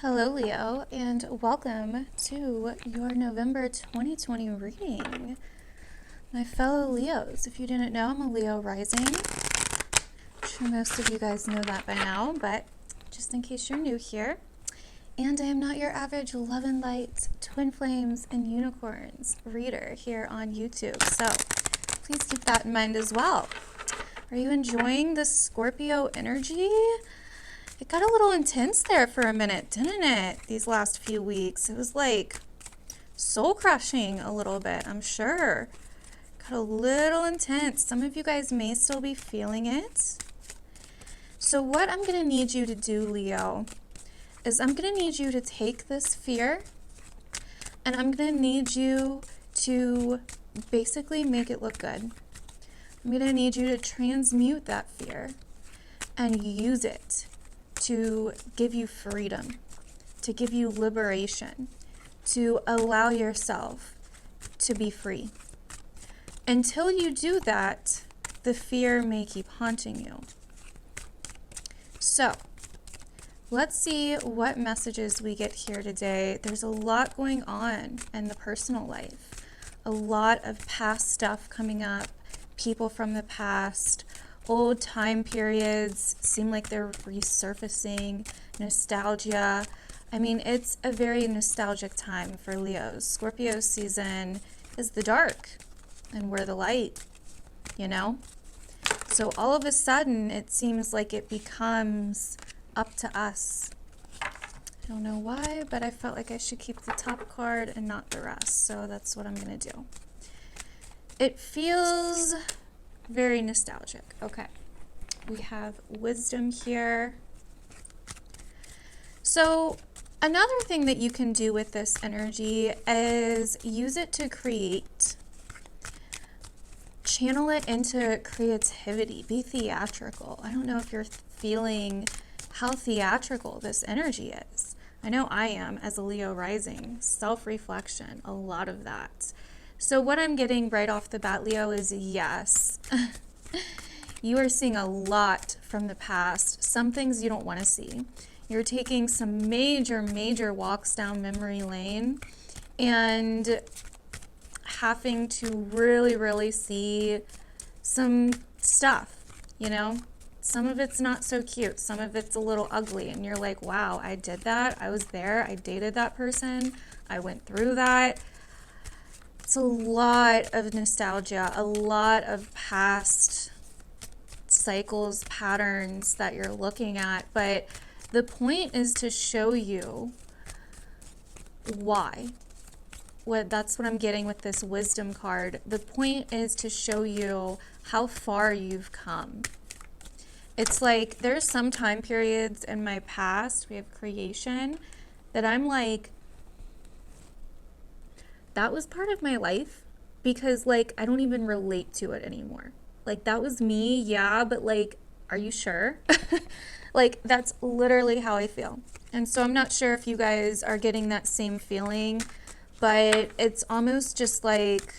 Hello, Leo, and welcome to your November 2020 reading. My fellow Leos, if you didn't know, I'm a Leo rising. I'm sure most of you guys know that by now, but just in case you're new here. And I am not your average love and light, twin flames, and unicorns reader here on YouTube, so please keep that in mind as well. Are you enjoying the Scorpio energy? It got a little intense there for a minute, didn't it? These last few weeks. It was like soul crushing a little bit, I'm sure. Got a little intense. Some of you guys may still be feeling it. So what I'm going to need you to do, Leo, is I'm going to need you to take this fear and I'm going to need you to basically make it look good. I'm going to need you to transmute that fear and use it to give you freedom, to give you liberation, to allow yourself to be free. Until you do that, the fear may keep haunting you. So, let's see what messages we get here today. There's a lot going on in the personal life. A lot of past stuff coming up, people from the past, old time periods seem like they're resurfacing, nostalgia. I mean, it's a very nostalgic time for Leos. Scorpio season is the dark and we're the light, you know? So all of a sudden, it seems like it becomes up to us. I don't know why, but I felt like I should keep the top card and not the rest. So that's what I'm going to do. It feels very nostalgic. Okay. We have wisdom here. So another thing that you can do with this energy is use it to create. Channel it into creativity. Be theatrical. I don't know if you're feeling how theatrical this energy is. I know I am as a Leo rising. Self-reflection, a lot of that. So what I'm getting right off the bat, Leo, is yes. You are seeing a lot from the past. Some things you don't want to see. You're taking some major walks down memory lane and having to really see some stuff, you know? Some of it's not so cute. Some of it's a little ugly. And you're like, wow, I did that. I was there. I dated that person. I went through that. It's a lot of nostalgia, a lot of past cycles, patterns that you're looking at. But the point is to show you why. That's what I'm getting with this wisdom card. The point is to show you how far you've come. It's like there's some time periods in my past, we have creation, that I'm like, that was part of my life because like I don't even relate to it anymore. Like that was me, yeah, but like, are you sure? Like that's literally how I feel. And so I'm not sure if you guys are getting that same feeling, but it's almost just like,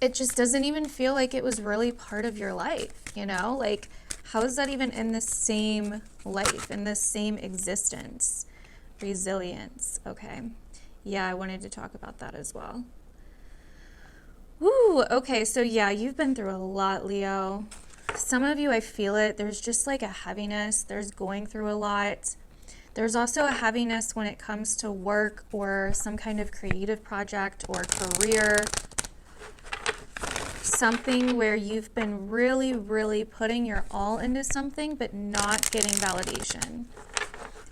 it just doesn't even feel like it was really part of your life, you know? Like, how is that even in the same life, in the same existence? Resilience, okay. Yeah, I wanted to talk about that as well. Woo, okay, so yeah, you've been through a lot, Leo. Some of you, I feel it. There's just like a heaviness. There's going through a lot. There's also a heaviness when it comes to work or some kind of creative project or career. Something where you've been really putting your all into something but not getting validation.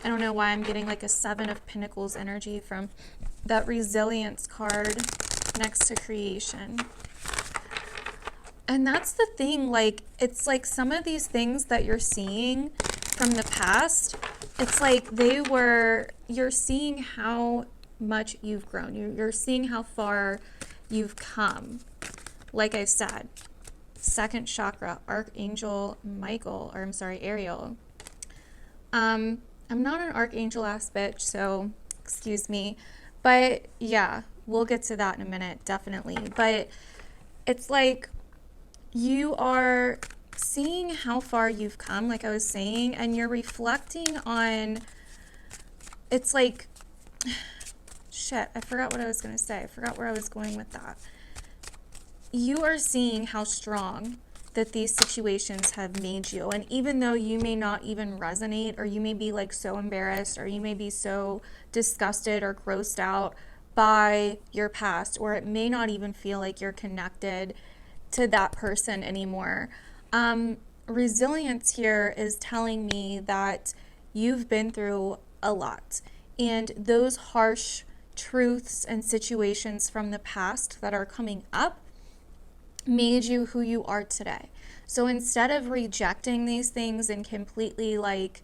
I don't know why I'm getting like a 7 of Pentacles energy from that resilience card next to creation. And that's the thing, like, it's like some of these things that you're seeing from the past, it's like you're seeing how much you've grown. You're seeing how far you've come. Like I said, second chakra, Archangel Michael, or I'm sorry, Ariel. I'm not an archangel ass bitch, so excuse me. But yeah, we'll get to that in a minute, definitely. But it's like you are seeing how far you've come, like I was saying, and you're reflecting on it's like, shit, I forgot what I was going to say. I forgot where I was going with that. You are seeing how strong that these situations have made you. And even though you may not even resonate, or you may be like so embarrassed, or you may be so disgusted or grossed out by your past, or it may not even feel like you're connected to that person anymore. Resilience here is telling me that you've been through a lot, and those harsh truths and situations from the past that are coming up made you who you are today. So instead of rejecting these things and completely like,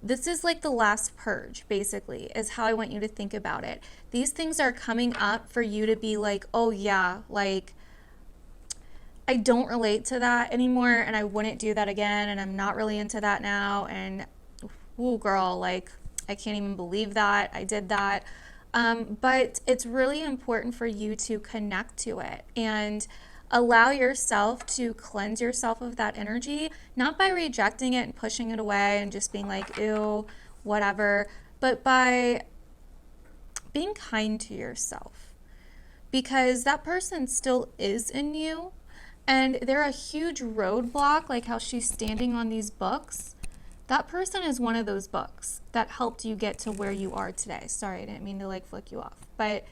this is like the last purge, basically, is how I want you to think about it. These things are coming up for you to be like, oh yeah, like, I don't relate to that anymore, and I wouldn't do that again, and I'm not really into that now, and ooh, girl, like, I can't even believe that I did that. But it's really important for you to connect to it and allow yourself to cleanse yourself of that energy, not by rejecting it and pushing it away and just being like, ew, whatever, but by being kind to yourself, because that person still is in you, and they're a huge roadblock, like how she's standing on these books. That person is one of those books that helped you get to where you are today. Sorry, I didn't mean to like flick you off, but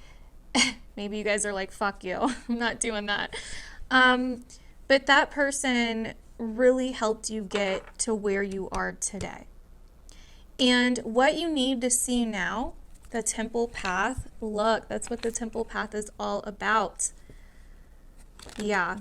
maybe you guys are like, fuck you, I'm not doing that. But that person really helped you get to where you are today. And what you need to see now, the temple path, look, that's what the temple path is all about. Yeah.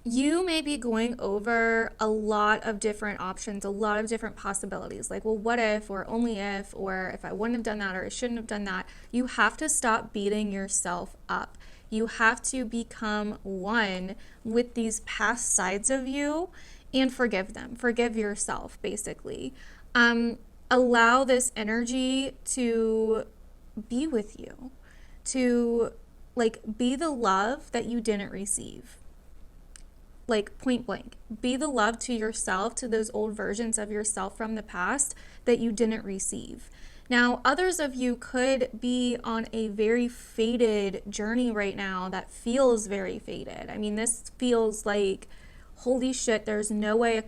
You may be going over a lot of different options, a lot of different possibilities. Like, well, what if, or only if, or if I wouldn't have done that, or I shouldn't have done that. You have to stop beating yourself up. You have to become one with these past sides of you and forgive them. Forgive yourself, basically. Allow this energy to be with you, to like be the love that you didn't receive. Like, point blank, be the love to yourself, to those old versions of yourself from the past that you didn't receive. Now, others of you could be on a very faded journey right now that feels very faded. I mean, this feels like, holy shit, there's no way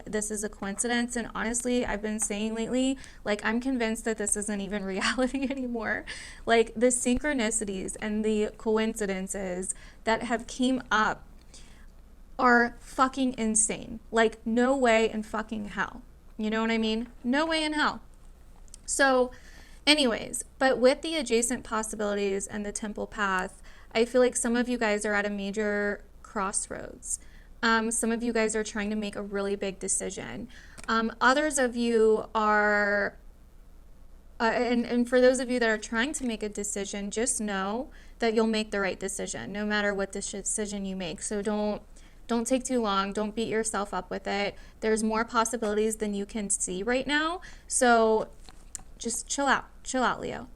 this is a coincidence. And honestly, I've been saying lately, like, I'm convinced that this isn't even reality anymore. Like, the synchronicities and the coincidences that have came up are fucking insane. Like, no way in fucking hell. You know what I mean? No way in hell. So anyways, but with the adjacent possibilities and the temple path, I feel like some of you guys are at a major crossroads. Some of you guys are trying to make a really big decision. Others of you are, and for those of you that are trying to make a decision, just know that you'll make the right decision, no matter what decision you make. So don't take too long. Don't beat yourself up with it. There's more possibilities than you can see right now. So just chill out, Leo.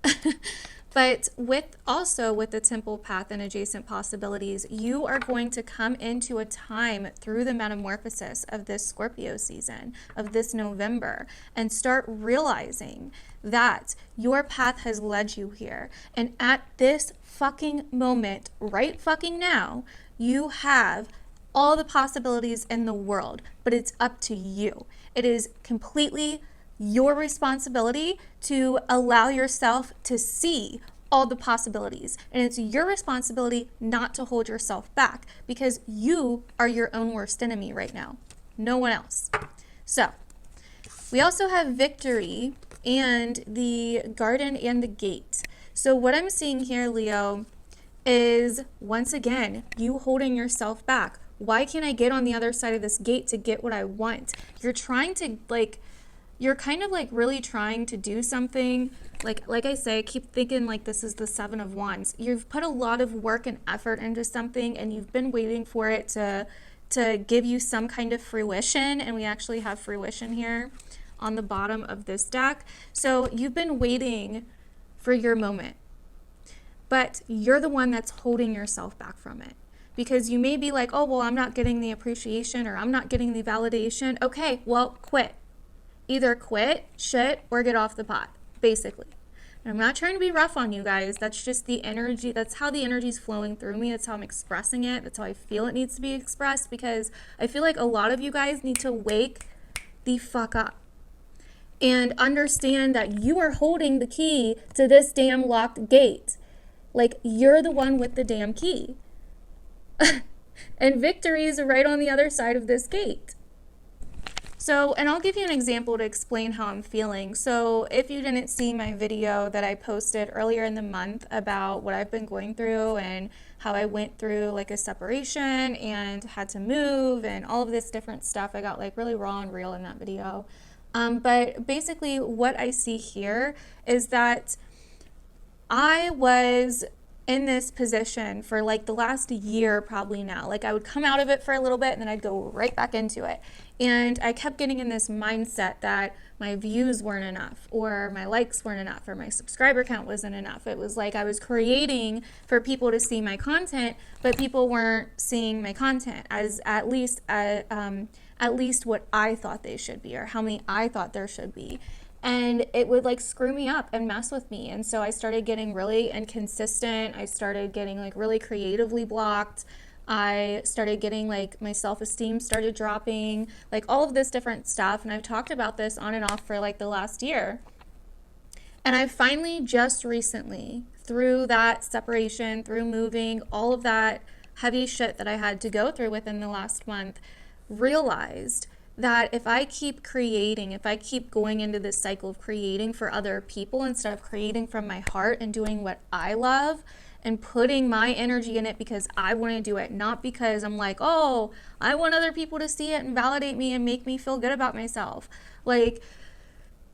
But with the temple path and adjacent possibilities, you are going to come into a time through the metamorphosis of this Scorpio season, of this November, and start realizing that your path has led you here. And at this fucking moment, right fucking now, you have all the possibilities in the world, but it's up to you. It is completely your responsibility to allow yourself to see all the possibilities. And it's your responsibility not to hold yourself back, because you are your own worst enemy right now. No one else. So we also have victory and the garden and the gate. So what I'm seeing here, Leo, is once again, you holding yourself back. Why can't I get on the other side of this gate to get what I want? You're trying to you're kind of like really trying to do something. Like I say, I keep thinking like this is the Seven of Wands. You've put a lot of work and effort into something, and you've been waiting for it to give you some kind of fruition. And we actually have fruition here on the bottom of this deck. So you've been waiting for your moment, but you're the one that's holding yourself back from it. Because you may be like, oh, well, I'm not getting the appreciation, or I'm not getting the validation. Okay, well, quit. Either quit, shit, or get off the pot. basically. And I'm not trying to be rough on you guys. That's just the energy. That's how the energy is flowing through me. That's how I'm expressing it. That's how I feel it needs to be expressed, because I feel like a lot of you guys need to wake the fuck up and understand that you are holding the key to this damn locked gate. Like, you're the one with the damn key. And victory is right on the other side of this gate. So, and I'll give you an example to explain how I'm feeling. So if you didn't see my video that I posted earlier in the month about what I've been going through and how I went through like a separation and had to move and all of this different stuff, I got like really raw and real in that video. But basically what I see here is that I was in this position for like the last year probably now. Like, I would come out of it for a little bit and then I'd go right back into it. And I kept getting in this mindset that my views weren't enough, or my likes weren't enough, or my subscriber count wasn't enough. It was like I was creating for people to see my content, but people weren't seeing my content as at least what I thought they should be, or how many I thought there should be. And it would like screw me up and mess with me. And so I started getting really inconsistent. I started getting like really creatively blocked. I started getting like my self-esteem started dropping, like all of this different stuff. And I've talked about this on and off for like the last year. And I finally just recently, through that separation, through moving, all of that heavy shit that I had to go through within the last month, realized that if I keep creating, if I keep going into this cycle of creating for other people instead of creating from my heart and doing what I love and putting my energy in it because I want to do it, not because I'm like, oh, I want other people to see it and validate me and make me feel good about myself. Like,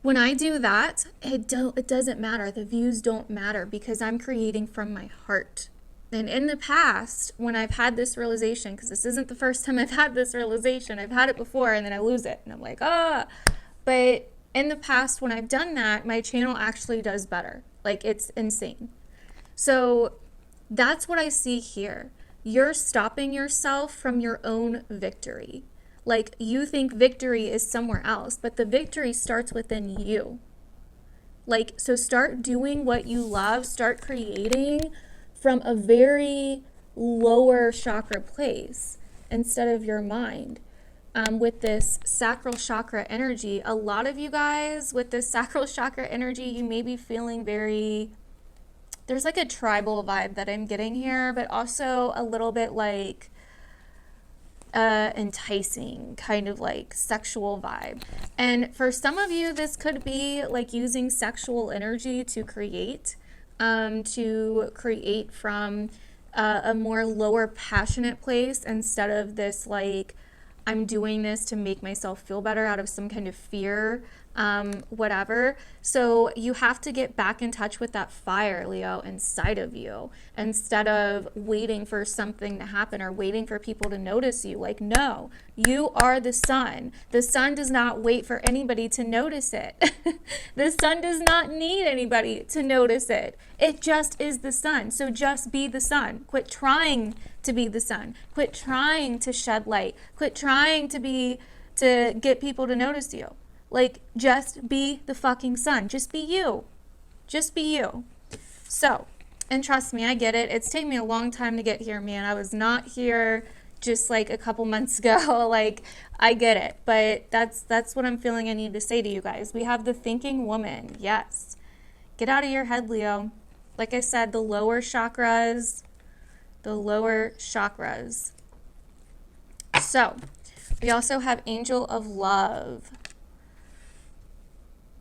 when I do that, it doesn't matter. The views don't matter because I'm creating from my heart. And in the past, when I've had this realization, because this isn't the first time I've had this realization, I've had it before and then I lose it and I'm like, but in the past when I've done that, my channel actually does better. Like, it's insane. So that's what I see here. You're stopping yourself from your own victory. Like, you think victory is somewhere else, but the victory starts within you. Like, so start doing what you love, start creating from a very lower chakra place instead of your mind. With this sacral chakra energy, a lot of you guys with this sacral chakra energy, you may be feeling there's like a tribal vibe that I'm getting here, but also a little bit like enticing, kind of like sexual vibe. And for some of you, this could be like using sexual energy to create from a more lower passionate place instead of this like, I'm doing this to make myself feel better out of some kind of fear, whatever. So you have to get back in touch with that fire, Leo, inside of you, instead of waiting for something to happen or waiting for people to notice you. Like, no, you are the sun. The sun does not wait for anybody to notice it. The sun does not need anybody to notice it. It just is the sun. So just be the sun. Quit trying to be the sun. Quit trying to shed light. Quit trying to get people to notice you. Like, just be the fucking sun. Just be you. Just be you. So, and trust me, I get it. It's taken me a long time to get here, man. I was not here just like a couple months ago. Like, I get it. But that's what I'm feeling I need to say to you guys. We have the thinking woman. Yes. Get out of your head, Leo. Like I said, the lower chakras. So, we also have Angel of Love.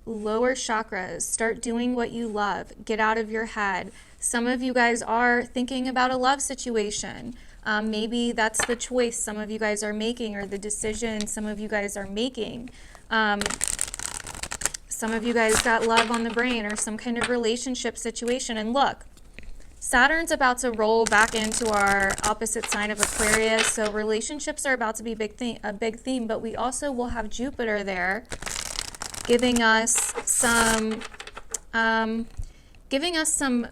Lower chakras, start doing what you love. Get out of your head. Some of you guys are thinking about a love situation. Maybe that's the choice some of you guys are making, or the decision some of you guys are making. Some of you guys got love on the brain, or some kind of relationship situation. And look, Saturn's about to roll back into our opposite sign of Aquarius, so relationships are about to be a big theme, but we also will have Jupiter there, giving us some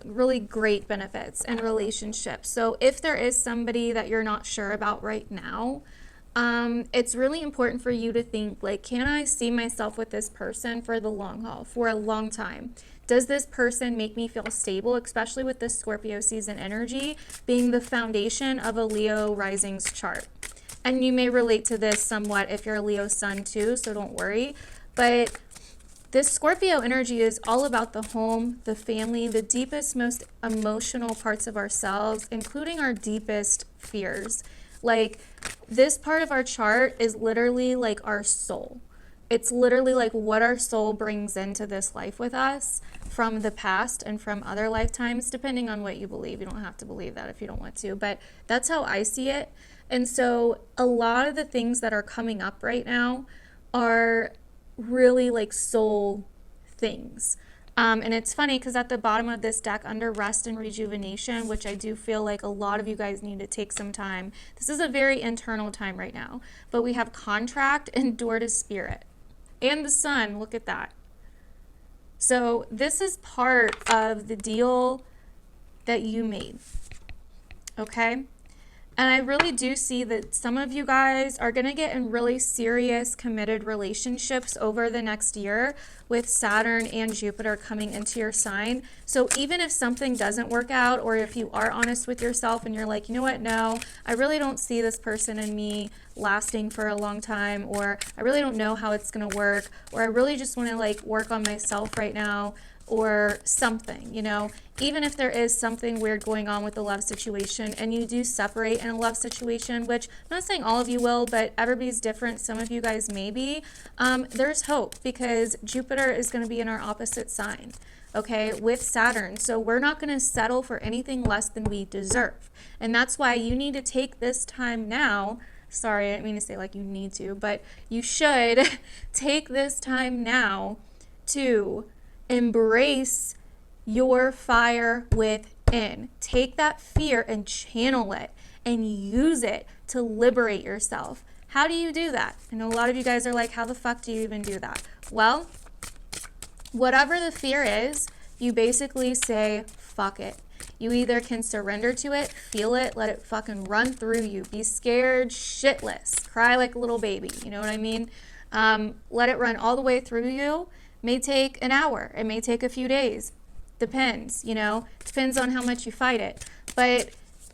really great benefits in relationships. So if there is somebody that you're not sure about right now, It's really important for you to think, like, can I see myself with this person for the long haul, for a long time? Does this person make me feel stable, especially with this Scorpio season energy being the foundation of a Leo rising's chart? And you may relate to this somewhat if you're a Leo sun too, so don't worry. But this Scorpio energy is all about the home, the family, the deepest, most emotional parts of ourselves, including our deepest fears. Like, this part of our chart is literally like our soul. It's literally like what our soul brings into this life with us from the past and from other lifetimes, depending on what you believe. You don't have to believe that if you don't want to, but that's how I see it. And so a lot of the things that are coming up right now are really like soul things. And it's funny because at the bottom of this deck under rest and rejuvenation, which I do feel like a lot of you guys need to take some time. This is a very internal time right now, but we have contract and door to spirit and the sun. Look at that. So this is part of the deal that you made. Okay. And I really do see that some of you guys are going to get in really serious, committed relationships over the next year with Saturn and Jupiter coming into your sign. So even if something doesn't work out, or if you are honest with yourself and you're like, you know what, no, I really don't see this person and me lasting for a long time, or I really don't know how it's going to work, or I really just want to like work on myself right now, or something, you know, even if there is something weird going on with the love situation and you do separate in a love situation, which I'm not saying all of you will, but everybody's different. Some of you guys may be, there's hope because Jupiter is going to be in our opposite sign, okay, with Saturn. So we're not going to settle for anything less than we deserve. And that's why you need to take this time now. Sorry, I didn't mean to say like you need to, but you should take this time now to embrace your fire within. Take that fear and channel it and use it to liberate yourself. How do you do that? I know a lot of you guys are like, how the fuck do you even do that? Well, whatever the fear is, you basically say, fuck it. You either can surrender to it, feel it, let it fucking run through you. Be scared shitless. Cry like a little baby. You know what I mean? Let it run all the way through you. May take an hour. It may take a few days. Depends, you know. Depends on how much you fight it. But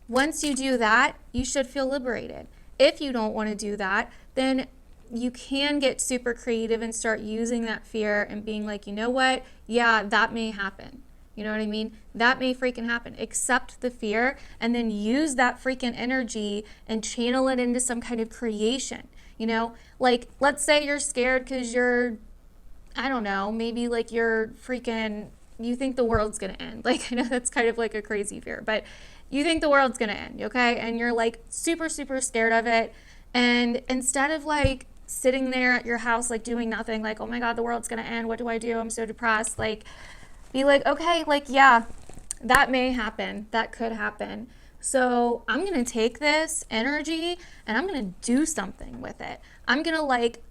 once you do that, you should feel liberated. If you don't want to do that, then you can get super creative and start using that fear and being like, you know what? Yeah, that may happen. You know what I mean? That may freaking happen. Accept the fear and then use that freaking energy and channel it into some kind of creation. You know, like let's say you're scared because you're, I don't know, maybe like you're freaking, you think the world's going to end. Like, I know that's kind of like a crazy fear, but you think the world's going to end, okay? And you're like super, super scared of it. And instead of like sitting there at your house, like doing nothing, like, oh my God, the world's going to end. What do I do? I'm so depressed. Like, be like, okay, like, yeah, that may happen. That could happen. So I'm going to take this energy and I'm going to do something with it. I'm going to like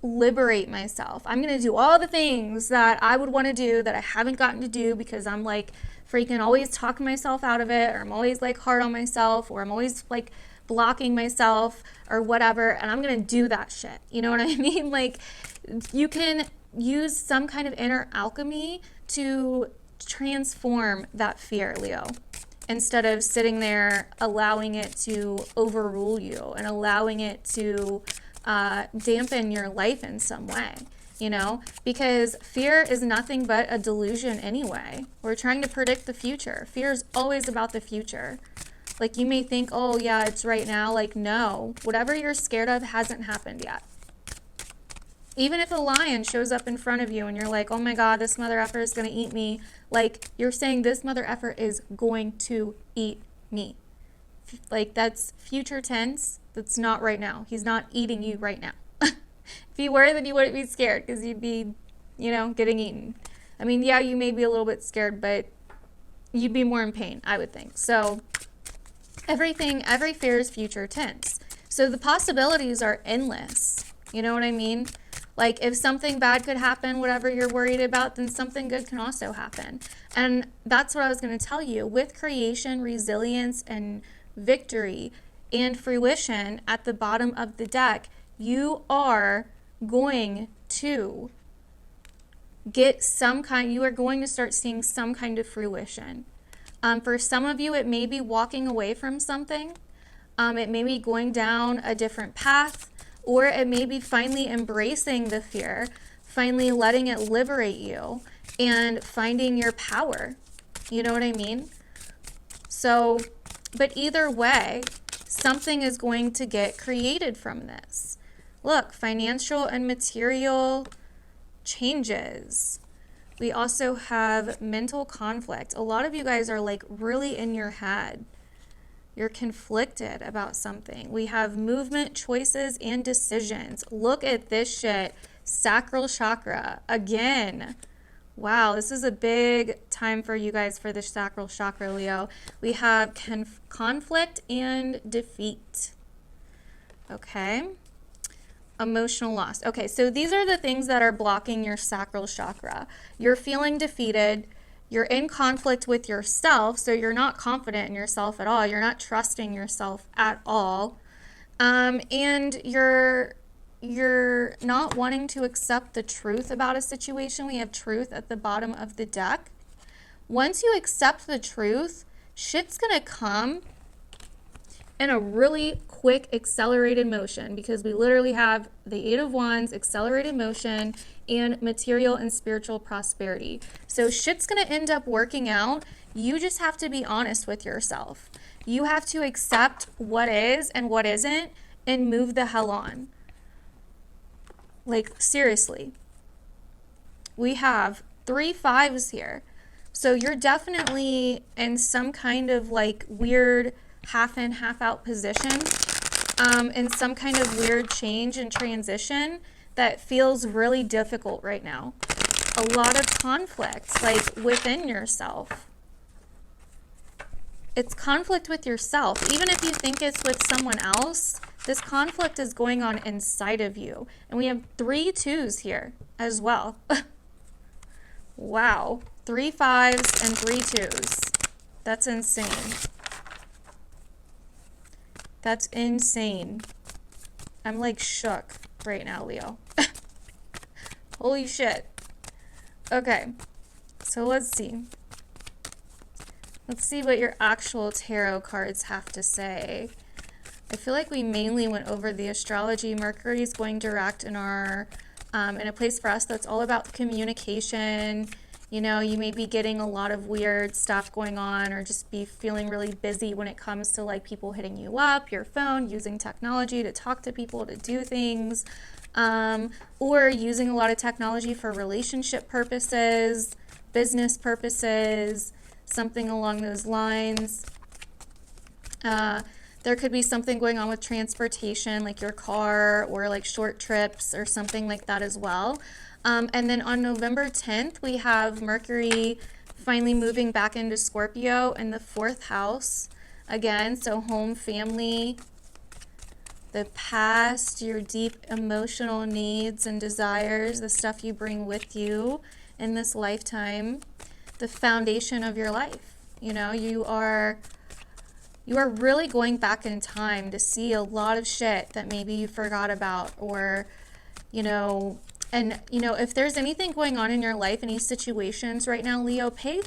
liberate myself. I'm going to do all the things that I would want to do that I haven't gotten to do because I'm like freaking always talking myself out of it, or I'm always like hard on myself, or I'm always like blocking myself or whatever. And I'm going to do that shit. You know what I mean? Like, you can use some kind of inner alchemy to transform that fear, Leo, instead of sitting there allowing it to overrule you and allowing it to dampen your life in some way, you know, because fear is nothing but a delusion anyway. We're trying to predict the future. Fear is always about the future. Like, you may think, oh yeah, it's right now. Like, no, whatever you're scared of hasn't happened yet. Even if a lion shows up in front of you and you're like, oh my God, this mother effer is going to eat me. Like, you're saying this mother effer is going to eat me. Like, that's future tense. That's not right now. He's not eating you right now. If he were, then you wouldn't be scared because you'd be, you know, getting eaten. I mean, yeah, you may be a little bit scared, but you'd be more in pain, I would think. So every fear is future tense. So the possibilities are endless. You know what I mean? Like, if something bad could happen, whatever you're worried about, then something good can also happen. And that's what I was going to tell you. With creation, resilience, and victory, and fruition at the bottom of the deck, you are going to get some kind, you are going to start seeing some kind of fruition. For some of you, it may be walking away from something. It may be going down a different path, or it may be finally embracing the fear, finally letting it liberate you and finding your power. You know what I mean? So, but either way, something is going to get created from this. Look, financial and material changes. We also have mental conflict. A lot of you guys are like really in your head. You're conflicted about something. We have movement, choices, and decisions. Look at this shit. Sacral chakra. Again. Wow, this is a big time for you guys for the sacral chakra, Leo. We have conflict and defeat. Okay. Emotional loss. Okay, so these are the things that are blocking your sacral chakra. You're feeling defeated. You're in conflict with yourself, so you're not confident in yourself at all. You're not trusting yourself at all. And you're not wanting to accept the truth about a situation. We have truth at the bottom of the deck. Once you accept the truth, shit's gonna come in a really quick accelerated motion, because we literally have the Eight of Wands, accelerated motion, and material and spiritual prosperity. So shit's gonna end up working out. You just have to be honest with yourself. You have to accept what is and what isn't and move the hell on. Like, seriously. We have 3 5s here. So you're definitely in some kind of like weird half in, half out position, in some kind of weird change and transition that feels really difficult right now. A lot of conflict, like within yourself. It's conflict with yourself. Even if you think it's with someone else, this conflict is going on inside of you. And we have 3 2s here as well. Wow. 3 5s and 3 2s. That's insane. That's insane. I'm like shook right now, Leo. Holy shit. Okay, so let's see. Let's see what your actual tarot cards have to say. I feel like we mainly went over the astrology. Mercury is going direct in our, in a place for us that's all about communication. You know, you may be getting a lot of weird stuff going on, or just be feeling really busy when it comes to like people hitting you up, your phone, using technology to talk to people, to do things, or using a lot of technology for relationship purposes, business purposes, something along those lines. There could be something going on with transportation, like your car, or like short trips or something like that as well. And then on November 10th, we have Mercury finally moving back into Scorpio in the 4th house again. So home, family, the past, your deep emotional needs and desires, the stuff you bring with you in this lifetime, the foundation of your life. You know, you are really going back in time to see a lot of shit that maybe you forgot about, or, you know, and, you know, if there's anything going on in your life, any situations right now, Leo, pay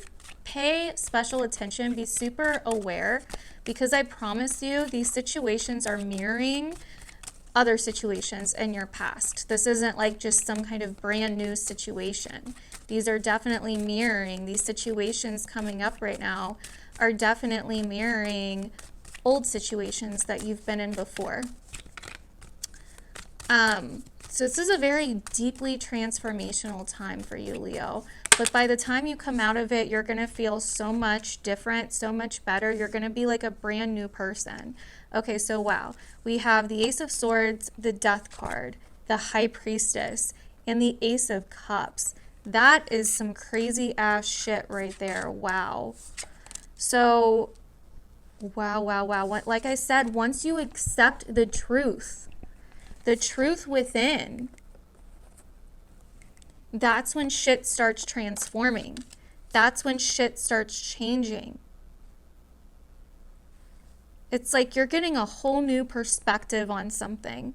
special attention, be super aware, because I promise you these situations are mirroring other situations in your past. This isn't like just some kind of brand new situation. These are definitely mirroring. These situations coming up right now are definitely mirroring old situations that you've been in before. So this is a very deeply transformational time for you, Leo. But by the time you come out of it, you're going to feel so much different, so much better. You're going to be like a brand new person. Okay, so wow. We have the Ace of Swords, the Death card, the High Priestess, and the Ace of Cups. That is some crazy ass shit right there. Wow. So, wow. Like I said, once you accept the truth within, that's when shit starts transforming. That's when shit starts changing. It's like you're getting a whole new perspective on something.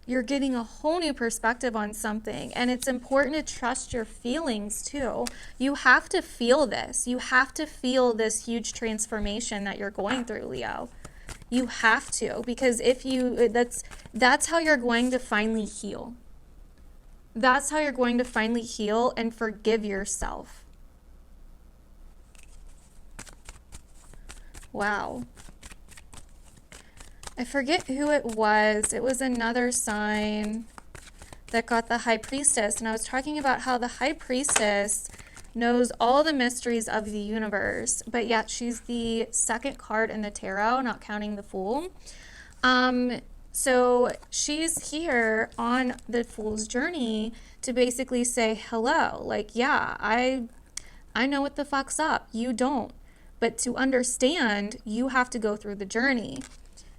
You're getting a whole new perspective on something. And it's important to trust your feelings too. You have to feel this. You have to feel this huge transformation that you're going through, Leo. You have to, because if you, that's how you're going to finally heal. That's how you're going to finally heal and forgive yourself. Wow. I forget who it was. It was another sign that got the High Priestess. And I was talking about how the High Priestess knows all the mysteries of the universe, but yet she's the second card in the tarot, not counting the Fool. So she's here on the Fool's journey to basically say hello. Like, yeah, I know what the fuck's up. You don't. But to understand, you have to go through the journey.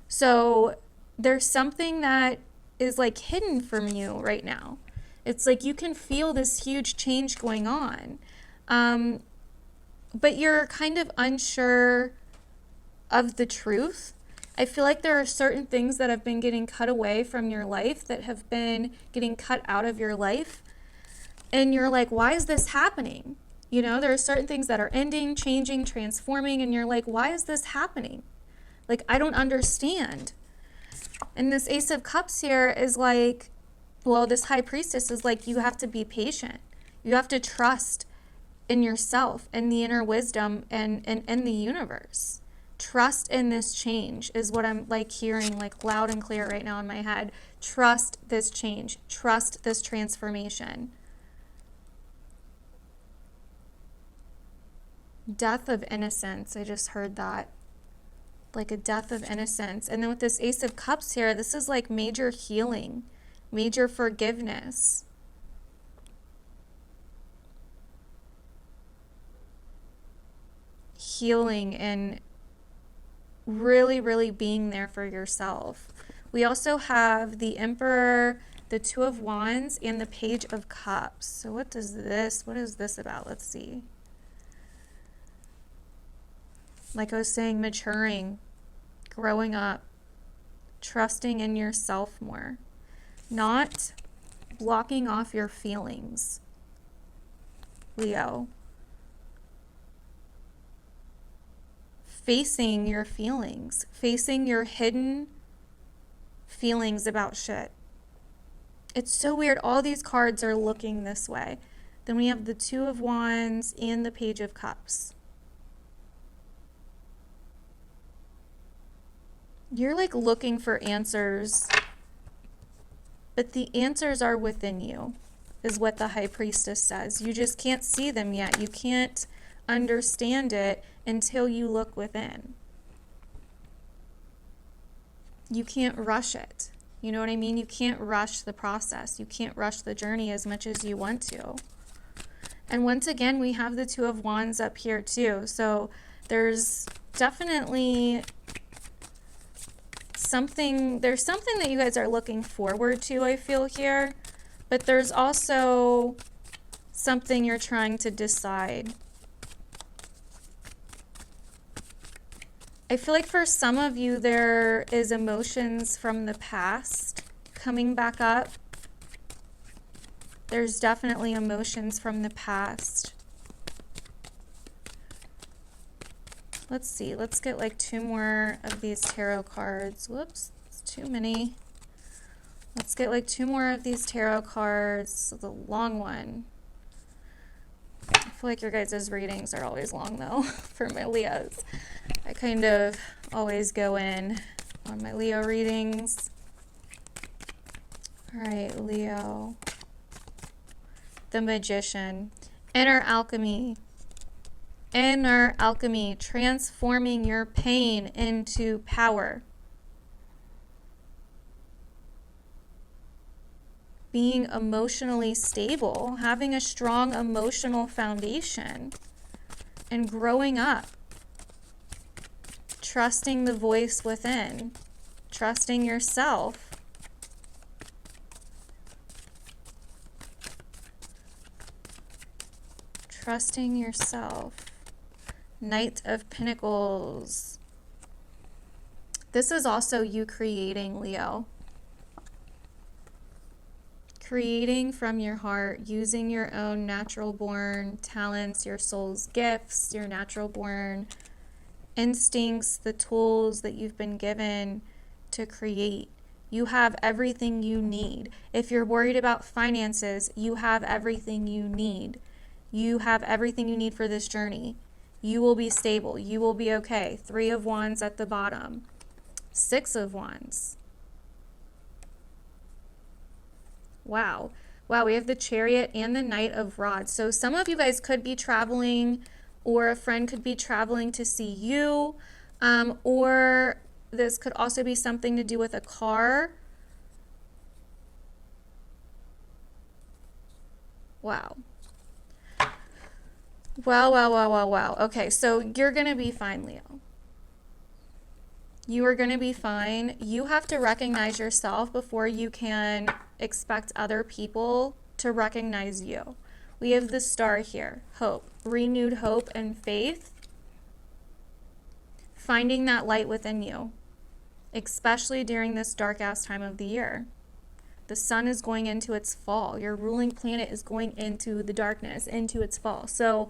So there's something that is like hidden from you right now. It's like you can feel this huge change going on. But you're kind of unsure of the truth. I feel like there are certain things that have been getting cut away from your life, that have been getting cut out of your life. And you're like, why is this happening? You know, there are certain things that are ending, changing, transforming, and you're like, why is this happening? Like, I don't understand. And this Ace of Cups here is like, well, this High Priestess is like, you have to be patient. You have to trust in yourself and the inner wisdom and the universe. Trust in this change is what I'm like hearing like loud and clear right now in my head. Trust this change. Trust this transformation. Death of innocence. I just heard that. Like a death of innocence. And then with this Ace of Cups here, this is like major healing, major forgiveness. Healing and really, really being there for yourself. We also have the Emperor, the Two of Wands, and the Page of Cups. So what is this about? Let's see. Like I was saying, maturing, growing up, trusting in yourself more, not blocking off your feelings, Leo. Facing your feelings, facing your hidden feelings about shit. It's so weird. All these cards are looking this way. Then we have the Two of Wands and the Page of Cups. You're like looking for answers, but the answers are within you, is what the High Priestess says. You just can't see them yet. You can't understand it until you look within. You can't rush it. You know what I mean? You can't rush the process. You can't rush the journey as much as you want to. And once again, we have the Two of Wands up here too. So there's definitely something that you guys are looking forward to, I feel here. But there's also something you're trying to decide. I feel like for some of you, there is emotions from the past coming back up. There's definitely emotions from the past. Let's see. Let's get like two more of these tarot cards. Whoops, it's too many. Let's get like two more of these tarot cards. The long one. I feel like your guys' readings are always long though for my Leos. I kind of always go in on my Leo readings. All right, Leo. The Magician. Inner alchemy. Inner alchemy. Transforming your pain into power. Being emotionally stable. Having a strong emotional foundation. And growing up. Trusting the voice within, trusting yourself. Trusting yourself. Knight of Pentacles. This is also you creating, Leo. Creating from your heart, using your own natural born talents, your soul's gifts, your natural born instincts, the tools that you've been given to create. You have everything you need. If you're worried about finances, you have everything you need. You have everything you need for this journey. You will be stable. You will be okay. 3 of Wands at the bottom. 6 of Wands. Wow. Wow, we have the Chariot and the Knight of Rods. So some of you guys could be traveling, or a friend could be traveling to see you, or this could also be something to do with a car. Wow. Wow, wow, wow, wow, wow. Okay, so you're going to be fine, Leo. You are going to be fine. You have to recognize yourself before you can expect other people to recognize you. We have the Star here, hope, renewed hope and faith. Finding that light within you, especially during this dark ass time of the year. The sun is going into its fall. Your ruling planet is going into the darkness, into its fall. So,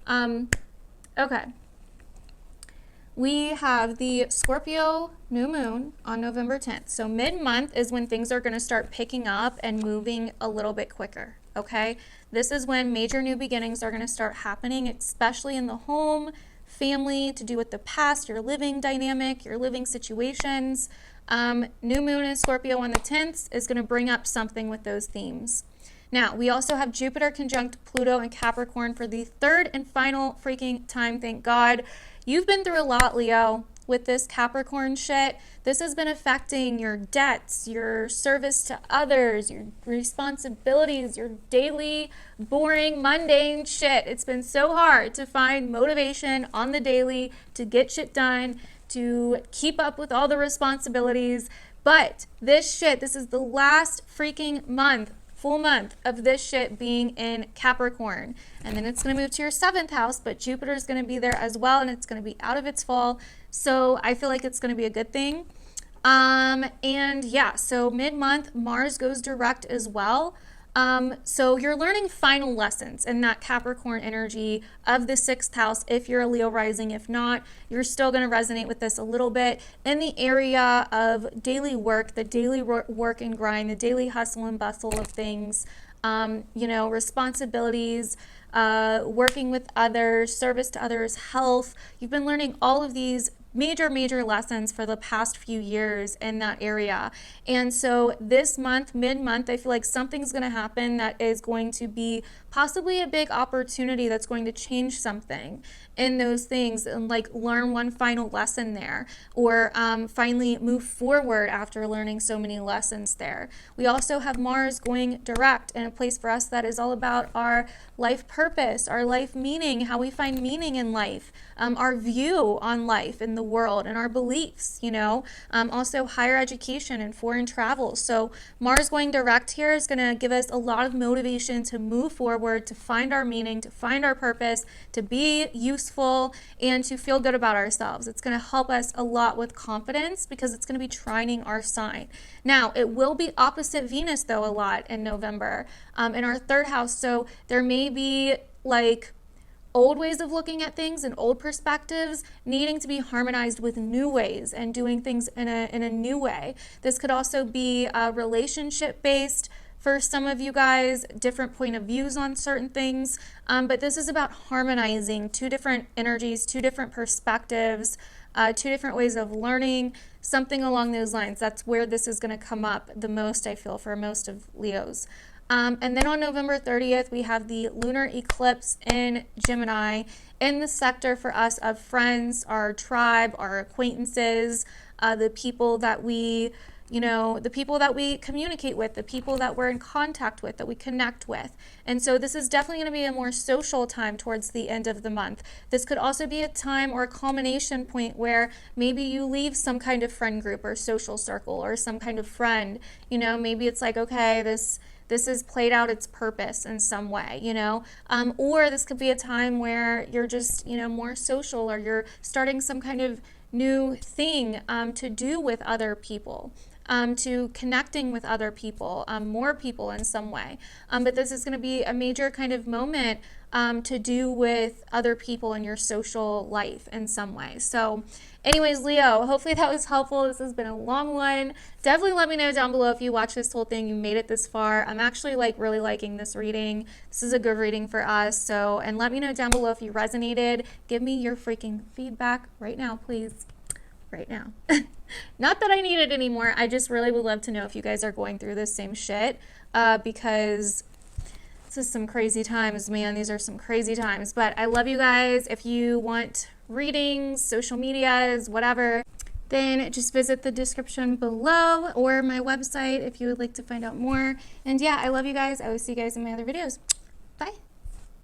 okay. We have the Scorpio new moon on November 10th. So mid-month is when things are going to start picking up and moving a little bit quicker, okay? This is when major new beginnings are going to start happening, especially in the home, family, to do with the past, your living dynamic, your living situations. New moon in Scorpio on the 10th is going to bring up something with those themes. Now, we also have Jupiter conjunct Pluto and Capricorn for the 3rd and final freaking time, thank God. You've been through a lot, Leo, with this Capricorn shit. This has been affecting your debts, your service to others, your responsibilities, your daily, boring, mundane shit. It's been so hard to find motivation on the daily, to get shit done, to keep up with all the responsibilities. But this shit, this is the last freaking month, full month of this shit being in Capricorn. And then it's going to move to your 7th house, but Jupiter is going to be there as well, and it's going to be out of its fall. So I feel like it's going to be a good thing. And yeah, so mid-month, Mars goes direct as well. So you're learning final lessons in that Capricorn energy of the 6th house. If you're a Leo rising, if not, you're still going to resonate with this a little bit in the area of daily work, the daily work and grind, the daily hustle and bustle of things, you know, responsibilities, working with others, service to others, health. You've been learning all of these major lessons for the past few years in that area. And so this month, mid-month, I feel like something's going to happen that is going to be possibly a big opportunity that's going to change something in those things, and like learn one final lesson there, or finally move forward after learning so many lessons there. We also have Mars going direct in a place for us that is all about our life purpose, our life meaning, how we find meaning in life, our view on life in the world, and our beliefs, you know, also higher education and foreign travel. So Mars going direct here is going to give us a lot of motivation to move forward, to find our meaning, to find our purpose, to be useful, and to feel good about ourselves. It's going to help us a lot with confidence because it's going to be trining our sign. Now, it will be opposite Venus though a lot in November in our 3rd house. So there may be like old ways of looking at things and old perspectives needing to be harmonized with new ways and doing things in a new way. This could also be relationship based for some of you guys, different point of views on certain things, but this is about harmonizing 2 different energies, 2 different perspectives, 2 different ways of learning, something along those lines. That's where this is going to come up the most, I feel, for most of Leos. And then on November 30th, we have the lunar eclipse in Gemini in the sector for us of friends, our tribe, our acquaintances, the people that we, you know, the people that we communicate with, the people that we're in contact with, that we connect with. And so this is definitely going to be a more social time towards the end of the month. This could also be a time or a culmination point where maybe you leave some kind of friend group or social circle or some kind of friend, you know, maybe it's like, okay, this has played out its purpose in some way, you know, or this could be a time where you're just, you know, more social, or you're starting some kind of new thing to do with other people. To connecting with other people, more people in some way. But this is going to be a major kind of moment to do with other people in your social life in some way. So anyways, Leo, hopefully that was helpful. This has been a long one. Definitely let me know down below if you watched this whole thing, you made it this far. I'm actually like really liking this reading. This is a good reading for us. So, and let me know down below if you resonated. Give me your freaking feedback right now, please. Right now. Not that I need it anymore. I just really would love to know if you guys are going through this same shit, because this is some crazy times, man. These are some crazy times. But I love you guys. If you want readings, social medias, whatever, then just visit the description below or my website if you would like to find out more. And yeah, I love you guys. I will see you guys in my other videos.